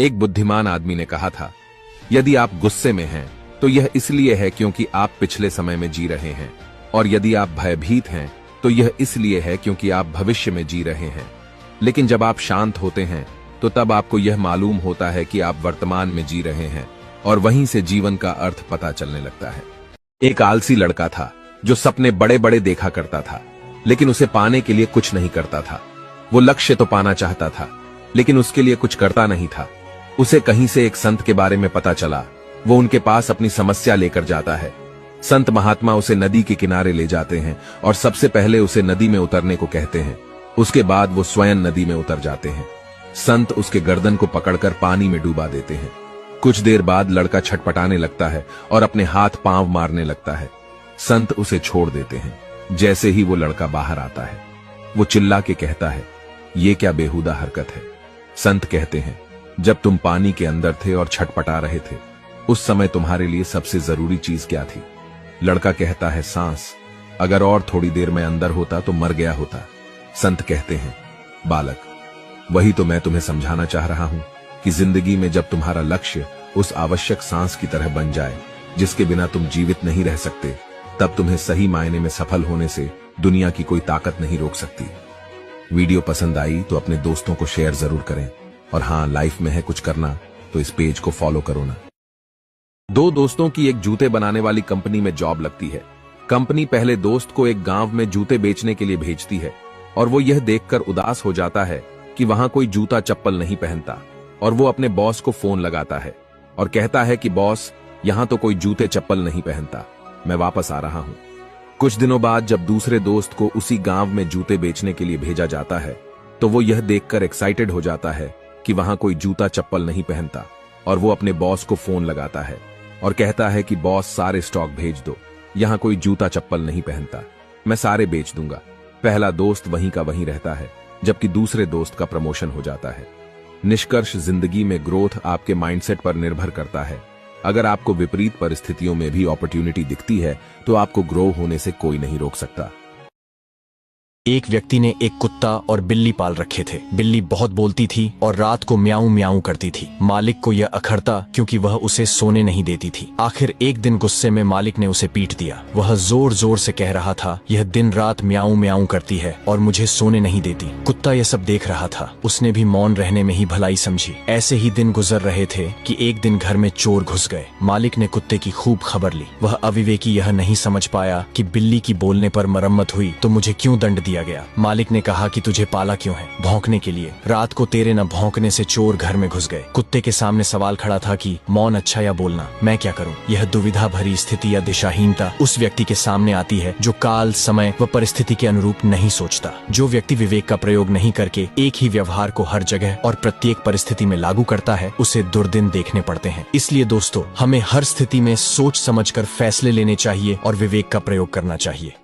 एक बुद्धिमान आदमी ने कहा था, यदि आप गुस्से में हैं तो यह इसलिए है क्योंकि आप पिछले समय में जी रहे हैं, और यदि आप भयभीत हैं तो यह इसलिए है क्योंकि आप भविष्य में जी रहे हैं। लेकिन जब आप शांत होते हैं तो तब आपको यह मालूम होता है कि आप वर्तमान में जी रहे हैं, और वहीं से जीवन का अर्थ पता चलने लगता है। एक आलसी लड़का था जो सपने बड़े बड़े देखा करता था, लेकिन उसे पाने के लिए कुछ नहीं करता था। वो लक्ष्य तो पाना चाहता था, लेकिन उसके लिए कुछ करता नहीं था। उसे कहीं से एक संत के बारे में पता चला। वो उनके पास अपनी समस्या लेकर जाता है। संत महात्मा उसे नदी के किनारे ले जाते हैं और सबसे पहले उसे नदी में उतरने को कहते हैं। उसके बाद वो स्वयं नदी में उतर जाते हैं। संत उसके गर्दन को पकड़कर पानी में डूबा देते हैं। कुछ देर बाद लड़का छटपटाने लगता है और अपने हाथ पांव मारने लगता है। संत उसे छोड़ देते हैं। जैसे ही वो लड़का बाहर आता है, वो चिल्ला के कहता है, ये क्या बेहुदा हरकत है। संत कहते हैं, जब तुम पानी के अंदर थे और छटपटा रहे थे, उस समय तुम्हारे लिए सबसे जरूरी चीज क्या थी। लड़का कहता है, सांस। अगर और थोड़ी देर में अंदर होता तो मर गया होता। संत कहते हैं, बालक, वही तो मैं तुम्हें समझाना चाह रहा हूं कि जिंदगी में जब तुम्हारा लक्ष्य उस आवश्यक सांस की तरह बन जाए जिसके बिना तुम जीवित नहीं रह सकते, तब तुम्हें सही मायने में सफल होने से दुनिया की कोई ताकत नहीं रोक सकती। वीडियो पसंद आई तो अपने दोस्तों को शेयर जरूर करें, और हाँ, लाइफ में है कुछ करना तो इस पेज को फॉलो करो ना। दो दोस्तों की एक जूते बनाने वाली कंपनी में जॉब लगती है। कंपनी पहले दोस्त को एक गांव में जूते बेचने के लिए भेजती है, और वो यह देखकर उदास हो जाता है कि वहां कोई जूता चप्पल नहीं पहनता। और वो अपने बॉस को फोन लगाता है और कहता है कि बॉस, यहां तो कोई जूते चप्पल नहीं पहनता, मैं वापस आ रहा हूं। कुछ दिनों बाद जब दूसरे दोस्त को उसी गांव में जूते बेचने के लिए भेजा जाता है, तो वो यह देखकर एक्साइटेड हो जाता है कि वहां कोई जूता चप्पल नहीं पहनता, और वो अपने बॉस को फोन लगाता है और कहता है कि बॉस, सारे स्टॉक भेज दो, यहां कोई जूता चप्पल नहीं पहनता, मैं सारे बेच दूंगा। पहला दोस्त वहीं का वहीं रहता है, जबकि दूसरे दोस्त का प्रमोशन हो जाता है। निष्कर्ष, जिंदगी में ग्रोथ आपके माइंडसेट पर निर्भर करता है। अगर आपको विपरीत परिस्थितियों में भी अपॉर्चुनिटी दिखती है तो आपको ग्रो होने से कोई नहीं रोक सकता। एक व्यक्ति ने एक कुत्ता और बिल्ली पाल रखे थे। बिल्ली बहुत बोलती थी और रात को म्याऊं म्याऊं करती थी। मालिक को यह अखरता क्योंकि वह उसे सोने नहीं देती थी। आखिर एक दिन गुस्से में मालिक ने उसे पीट दिया। वह जोर जोर से कह रहा था, यह दिन रात म्याऊं म्याऊं करती है और मुझे सोने नहीं देती। कुत्ता यह सब देख रहा था, उसने भी मौन रहने में ही भलाई समझी। ऐसे ही दिन गुजर रहे थे कि एक दिन घर में चोर घुस गए। मालिक ने कुत्ते की खूब खबर ली। वह अविवेकी यह नहीं समझ पाया कि बिल्ली की बोलने पर मरम्मत हुई तो मुझे क्यों दंड दिया गया। मालिक ने कहा कि तुझे पाला क्यों है? भौंकने के लिए। रात को तेरे न भौंकने से चोर घर में घुस गए। कुत्ते के सामने सवाल खड़ा था कि मौन अच्छा या बोलना, मैं क्या करूं? यह दुविधा भरी स्थिति या दिशाहीनता उस व्यक्ति के सामने आती है जो काल, समय व परिस्थिति के अनुरूप नहीं सोचता। जो व्यक्ति विवेक का प्रयोग नहीं करके एक ही व्यवहार को हर जगह और प्रत्येक परिस्थिति में लागू करता है, उसे दुर्दिन देखने पड़ते हैं। इसलिए दोस्तों, हमें हर स्थिति में सोच समझकर फैसले लेने चाहिए और विवेक का प्रयोग करना चाहिए।